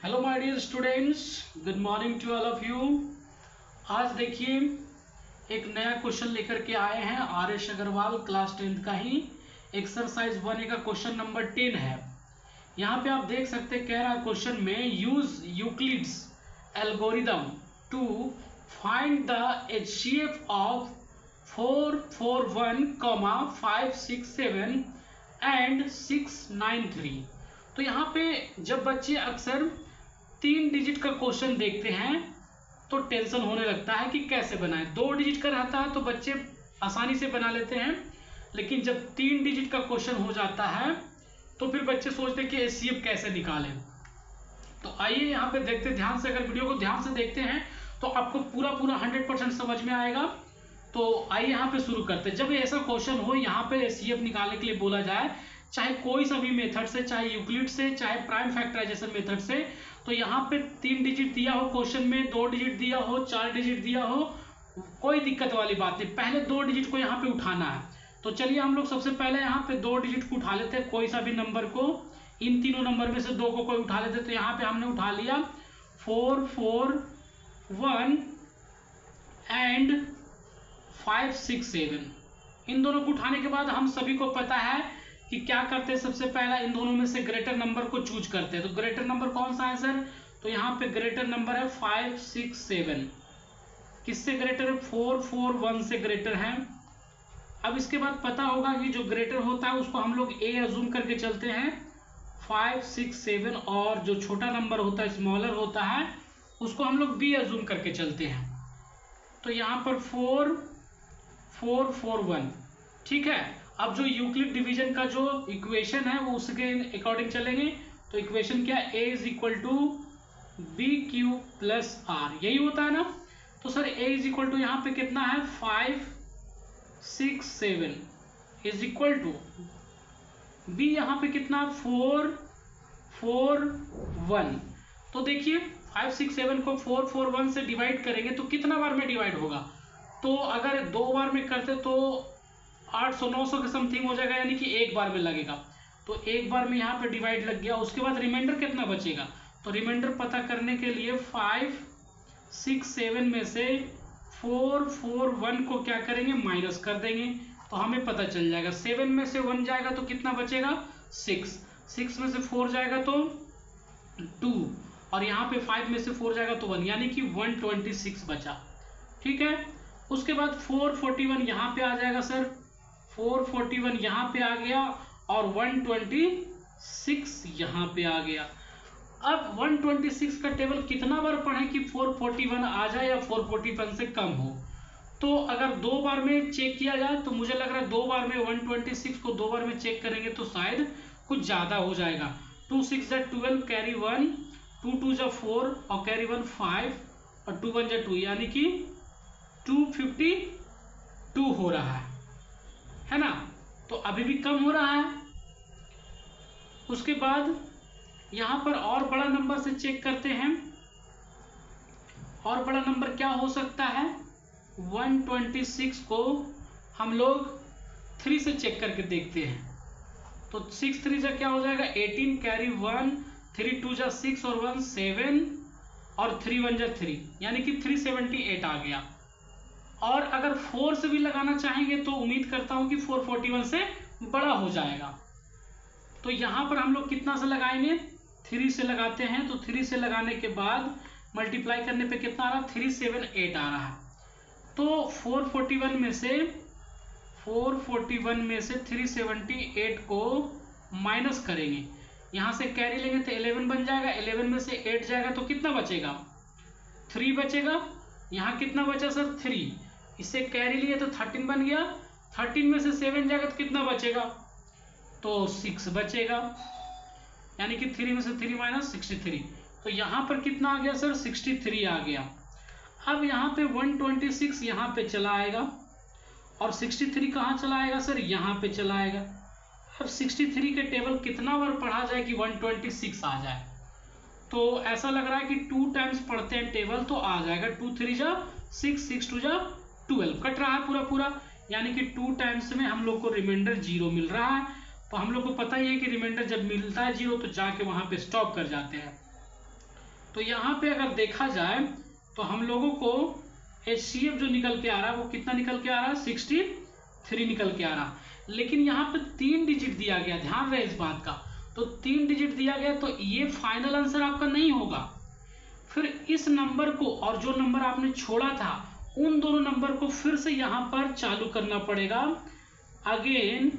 Hello my dear students, good morning to all of you. आज देखिए एक नया क्वेश्चन लेकर के आए हैं आर.एस. अग्रवाल क्लास 10th का ही एक्सरसाइज 1A का क्वेश्चन नंबर 10 है। यहाँ पे आप देख सकते कह रहा क्वेश्चन में use Euclid's algorithm to find the HCF of 441, 567 and 693। तो यहाँ पे जब बच्चे अक्सर 3 डिजिट का क्वेश्चन देखते हैं तो टेंशन होने लगता है कि कैसे बनाएं। 2 डिजिट का रहता है तो बच्चे आसानी से बना लेते हैं, लेकिन जब 3 डिजिट का क्वेश्चन हो जाता है तो फिर बच्चे सोचते हैं कि एचसीएफ कैसे निकालें। तो आइए यहाँ पे देखते ध्यान से, अगर वीडियो को ध्यान से देखते हैं तो आपको पूरा 100% समझ में आएगा। तो आइए यहाँ पे शुरू करते हैं। जब ऐसा क्वेश्चन हो यहाँ पे एचसीएफ निकालने के लिए बोला जाए, चाहे कोई सा भी मेथड से, चाहे यूक्लिड से, चाहे प्राइम फैक्टराइजेशन मेथड से, तो यहाँ पे 3 डिजिट दिया हो क्वेश्चन में, 2 डिजिट दिया हो, 4 डिजिट दिया हो, कोई दिक्कत वाली बात नहीं। पहले 2 डिजिट को यहाँ पे उठाना है। तो चलिए हम लोग सबसे पहले यहाँ पे 2 डिजिट को उठा लेते हैं, कोई सा भी नंबर को। इन तीनों नंबर में से 2 को कोई उठा लेते। तो यहाँ पे हमने उठा लिया 441 एंड 567। इन दोनों को उठाने के बाद हम सभी को पता है कि क्या करते हैं, सबसे पहला इन दोनों में से ग्रेटर नंबर को चूज करते हैं। तो ग्रेटर नंबर कौन सा है सर? तो यहाँ पे ग्रेटर नंबर है 567। किससे ग्रेटर है? 441 से ग्रेटर है। अब इसके बाद पता होगा कि जो ग्रेटर होता है उसको हम लोग ए अज्यूम करके चलते हैं 567, और जो छोटा नंबर होता है, स्मॉलर होता है, उसको हम लोग बी अज्यूम करके चलते हैं। तो यहाँ पर 4441, ठीक है। अब जो यूक्लिड डिवीजन का जो इक्वेशन है वो उसके अकॉर्डिंग चलेंगे। तो इक्वेशन क्या? a is equal to b q plus r, यही होता है ना। तो sir a is equal to यहाँ पे कितना है? 567 इज इक्वल टू b यहाँ पे कितना? 441। तो देखिए 567 को 441 से डिवाइड करेंगे तो कितना बार में डिवाइड होगा? तो अगर 2 बार में करते तो 800-900 के समथिंग हो जाएगा, यानी कि 1 बार में लगेगा। तो 1 बार में यहाँ पे डिवाइड लग गया। उसके बाद रिमाइंडर कितना बचेगा? तो रिमाइंडर पता करने के लिए 567 में से 441 को क्या करेंगे? माइनस कर देंगे, तो हमें पता चल जाएगा। 7 में से 1 जाएगा तो कितना बचेगा? 6 में से 4 जाएगा तो 2, और यहाँ पे 5 में से 4 जाएगा तो 1, यानी कि 126 बचा, ठीक है। उसके बाद 441 यहाँ पे आ जाएगा सर, 441 यहाँ पे आ गया, और 126 यहाँ पे आ गया। अब 126 का टेबल कितना बार पढ़ें कि 441 आ जाए या 441 से कम हो? तो अगर 2 बार में चेक किया जाए तो मुझे लग रहा है 2 बार में 126 को 2 बार में चेक करेंगे तो शायद कुछ ज़्यादा हो जाएगा। 2 6 जा 12, कैरी 1, 2 2 जा 4, और कैरी 1 5, और 2 1 जा 2, यानी कि 252 हो रहा है ना। तो अभी भी कम हो रहा है। उसके बाद यहां पर और बड़ा नंबर से चेक करते हैं। और बड़ा नंबर क्या हो सकता है? 126 को हम लोग 3 से चेक करके देखते हैं। तो 6 3 जा क्या हो जाएगा? 18, कैरी 1, 3 2 जा 6, और 1 7, और 3 1 जा 3, यानी कि 378 आ गया। और अगर 4 से भी लगाना चाहेंगे तो उम्मीद करता हूं कि 441 से बड़ा हो जाएगा। तो यहां पर हम लोग कितना से लगाएंगे? 3 से लगाते हैं। तो 3 से लगाने के बाद मल्टीप्लाई करने पे कितना आ रहा है? 378 आ रहा है। तो 441 में से 378 को माइनस करेंगे, यहां से कैरी लेंगे तो 11 बन जाएगा। 11 में से 8 जाएगा तो कितना बचेगा? 3 बचेगा। यहाँ कितना बचा सर? 3। इससे कैरी लिए तो 13 बन गया। 13 में से 7 जाएगा तो कितना बचेगा? तो 6 बचेगा, यानी कि 3 में से 3 माइनस 63। तो यहाँ पर कितना आ गया सर? 63 आ गया। अब यहाँ पे 126 यहाँ पे चला आएगा, और 63 कहाँ चला आएगा सर? यहाँ पे चला आएगा। अब 63 के टेबल कितना बार पढ़ा जाए कि 126 आ जाए? तो ऐसा लग रहा है कि 2 टाइम्स पढ़ते हैं टेबल तो आ जाएगा। 2 3 जा 6, 6 2 जा 12, कट रहा है पूरा, यानी कि 2 टाइम्स में हम लोग को रिमाइंडर 0 मिल रहा है। तो हम लोग को पता ही है कि रिमाइंडर जब मिलता है 0 तो जाके वहां पे स्टॉप कर जाते हैं। तो यहाँ पे अगर देखा जाए तो हम लोगों को HCF जो निकल के आ रहा है वो कितना निकल के आ रहा है, 63 निकल के आ रहा। लेकिन यहाँ पे 3 डिजिट दिया गया, ध्यान रहे इस बात का। तो 3 डिजिट दिया गया तो ये फाइनल आंसर आपका नहीं होगा। फिर इस नंबर को और जो नंबर आपने छोड़ा था उन दोनों नंबर को फिर से यहाँ पर चालू करना पड़ेगा। अगेन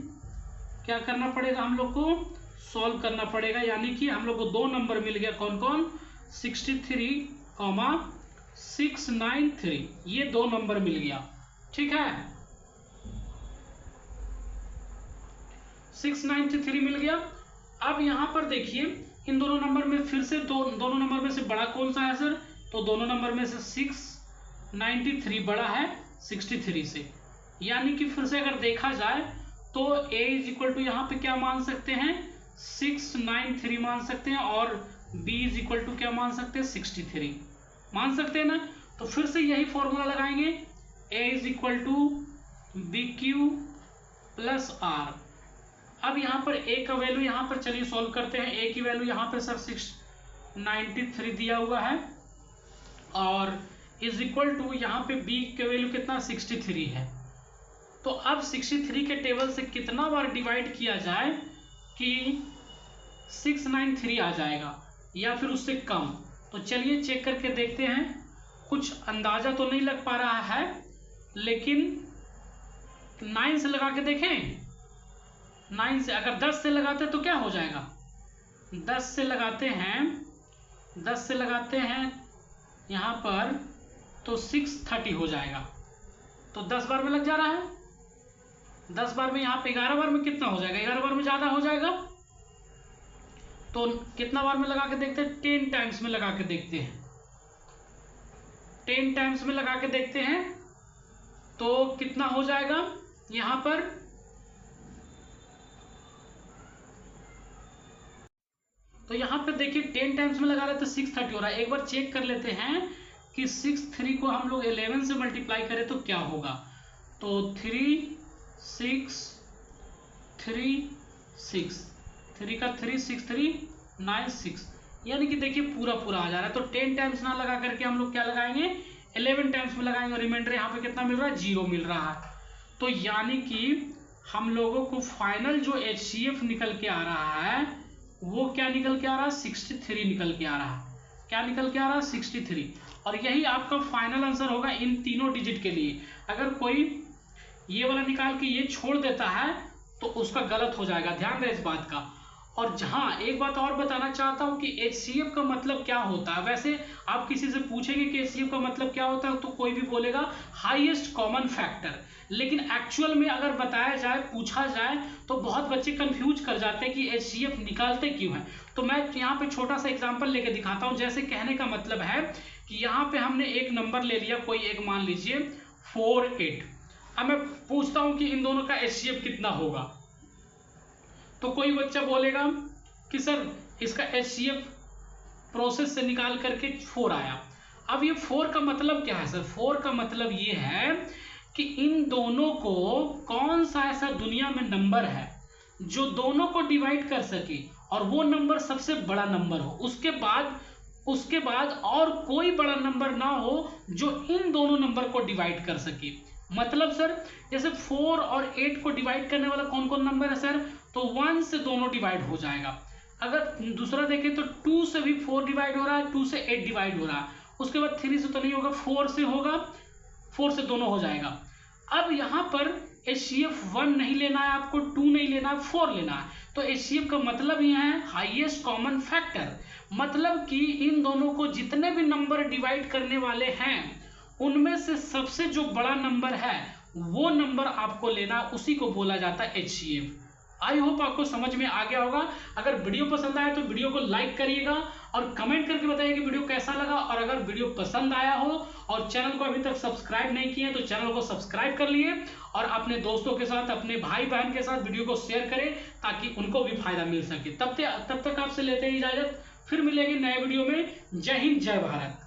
क्या करना पड़ेगा, हम लोग को सॉल्व करना पड़ेगा। यानी कि हम लोग को 2 नंबर मिल गया, कौन कौन, 63, 693, ये 2 नंबर मिल गया। ठीक है, 693 मिल गया। अब यहां पर देखिए इन दोनों नंबर में फिर से दोनों नंबर में से बड़ा कौन सा है सर, तो दोनों नंबर में से 693 बड़ा है 63 से। यानी कि फिर से अगर देखा जाए तो a इज इक्वल टू यहाँ पे क्या मान सकते हैं, 693 मान सकते हैं, और b इज इक्वल टू क्या मान सकते हैं, 63 मान सकते हैं ना। तो फिर से यही फॉर्मूला लगाएंगे, a is equal to b q plus r. अब यहाँ पर a का वैल्यू यहाँ पर चलिए सॉल्व करते हैं। a की वैल्यू यहाँ पर सर 693 दिया हुआ है, और इज इक्वल टू यहाँ पे b के वैल्यू कितना, 63 है। तो अब 63 के टेबल से कितना बार डिवाइड किया जाए कि 693 आ जाएगा या फिर उससे कम। तो चलिए चेक करके देखते हैं। कुछ अंदाजा तो नहीं लग पा रहा है, लेकिन 9 से लगा के देखें। 9 से अगर 10 से लगाते तो क्या हो जाएगा, 10 से लगाते हैं यहाँ पर तो 630 हो जाएगा। तो 10 बार में लग जा रहा है, 10 बार में, यहाँ पे 11 बार में कितना हो जाएगा, 11 बार में ज़्यादा हो जाएगा। तो कितना बार में लगा के देखते हैं, 10 टाइम्स में लगा के देखते हैं। 10 टाइम्स में लगा के देखते हैं तो कितना हो जाएगा यहाँ पर, तो यहाँ पर देखिए 10 टाइम्स में लगा रहे तो 630 हो रहा है। एक बार चेक कर लेते हैं कि 63 को हम लोग 11 से मल्टीप्लाई करें तो क्या होगा। तो 3 6 3 6 3 का 3 6 3 9 6, यानी कि देखिए पूरा पूरा आ जा रहा है। तो 10 टाइम्स ना लगा करके हम लोग क्या लगाएंगे, 11 टाइम्स में लगाएंगे, और रिमाइंडर यहाँ पे कितना मिल रहा है, 0 मिल रहा है। तो यानी कि हम लोगों को फाइनल जो HCF निकल के आ रहा है वो क्या निकल के आ रहा है, 63 निकल के आ रहा है। क्या निकल के आ रहा है, 63। और यही आपका फाइनल आंसर होगा इन तीनों डिजिट के लिए। अगर कोई ये वाला निकाल के ये छोड़ देता है तो उसका गलत हो जाएगा, ध्यान रहे इस बात का। और जहां एक बात और बताना चाहता हूं कि HCF का मतलब क्या होता है। वैसे आप किसी से पूछेंगे कि HCF का मतलब क्या होता है तो कोई भी बोलेगा हाईएस्ट कॉमन फैक्टर, लेकिन एक्चुअल में अगर बताया जाए, पूछा जाए तो बहुत बच्चे कंफ्यूज कर जाते हैं कि HCF निकालते क्यों हैं। तो मैं यहाँ पे छोटा सा एग्जांपल लेके दिखाता हूँ। जैसे कहने का मतलब है कि यहाँ पे हमने एक नंबर ले लिया, कोई एक मान लीजिए 4 8। अब मैं पूछता हूँ कि इन दोनों का HCF कितना होगा, तो कोई बच्चा बोलेगा कि सर इसका HCF प्रोसेस से निकाल करके 4 आया। अब ये 4 का मतलब क्या है सर, 4 का मतलब ये है कि इन दोनों को कौन सा ऐसा दुनिया में नंबर है जो दोनों को डिवाइड कर सके और वो नंबर सबसे बड़ा नंबर हो, उसके बाद और कोई बड़ा नंबर ना हो जो इन दोनों नंबर को डिवाइड कर सके। मतलब सर जैसे 4 और 8 को डिवाइड करने वाला कौन कौन नंबर है सर, तो 1 से दोनों डिवाइड हो जाएगा। अगर दूसरा देखें तो 2 से भी 4 डिवाइड हो रहा है, 2 से 8 डिवाइड हो रहा है। उसके बाद 3 से तो नहीं होगा, 4 से होगा, 4 से दोनों हो जाएगा। अब यहाँ पर HCF 1 नहीं लेना है आपको, 2 नहीं लेना है, 4 लेना है। तो HCF का मतलब ये है हाईएस्ट कॉमन फैक्टर, मतलब कि इन दोनों को जितने भी नंबर डिवाइड करने वाले हैं उनमें से सबसे जो बड़ा नंबर है वो नंबर आपको लेना, उसी को बोला जाता है HCF। आई होप आपको समझ में आ गया होगा। अगर वीडियो पसंद आया तो वीडियो को लाइक करिएगा और कमेंट करके बताइए कि वीडियो कैसा लगा। और अगर वीडियो पसंद आया हो और चैनल को अभी तक सब्सक्राइब नहीं किए तो चैनल को सब्सक्राइब कर लिए और अपने दोस्तों के साथ, अपने भाई बहन के साथ वीडियो को शेयर करें ताकि उनको भी फायदा मिल सके। तब तक आपसे लेते हैं इजाजत, फिर मिलेंगे नए वीडियो में। जय हिंद, जय भारत।